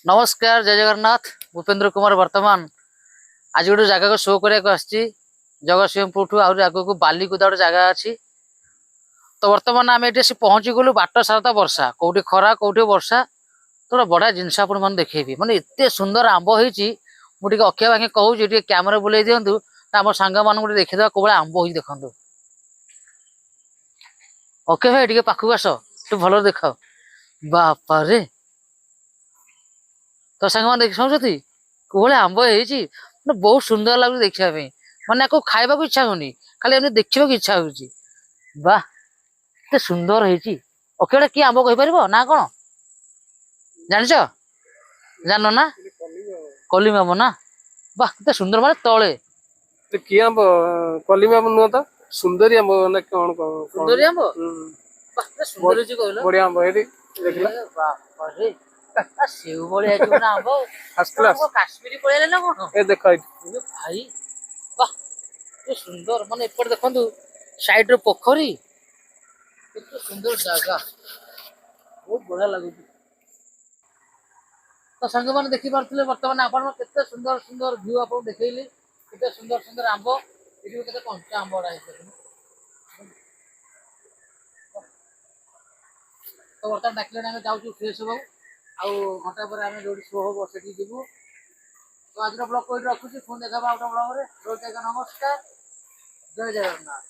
नमस्कार जय जगन्नाथ भूपेन्द्र कुमार वर्तमान आज गोटे जगह को शो करने जगतसिंहपुर ठू आहरी आग को बालीकुदा गोटे जगह अच्छी। तो वर्तमान आम ये पहुंची गलु बाट सारा तो वर्षा कौटी खरा कौटी वर्षा तो गोटे बढ़िया जिनस आप देखेबी माने एत सुंदर आंब होती मुझे अखिया पाखे कहूँ कैमेरा बुले दिंतु आम सांग मान देखीद कौ भाई आंब हो देखु ओके भाई टे पाखक आस तू भल देख बापा रे तो सांग मैंने शुणुती कौन आंब है बहुत सुंदर लगुच देखापी मैंने आपको खावा इच्छा होनी खाली एमती देखा इच्छा होची वाह एत सुंदर है ओके कि आंब कहीपर ना कौन जान जान ना कलिम आंब ना वाह एत सुंदर माने तले कि आंब कलिम आंब नुह तो सुंदरी आंब ना कौन सुंदरी आंब सुंदर कहल बढ़िया आंब है देखला बापा रे सेव भाई आंब फर्स्ट क्लास काश्मीरी पड़े ना कौन ए देख भाई वाह तो सुंदर माने एपट देखु साइड पोखरी केते सुंदर जगह बहुत बढ़िया लगुच। तो संग मैंने देखी पारे बर्तमान आप केते सुंदर सुंदर व्यू आप देखली केते सुंदर सुंदर आंब ये केते कंचा आंब तो बर्तमान डाकिले आम जाऊँ फ्रेश हबू आउ घंटा पर आम जो शो हम से जीवु। तो आज ब्लग को रखुच्छी पुणी देखा आउट ब्लग में नमस्कार जय जगन्नाथ।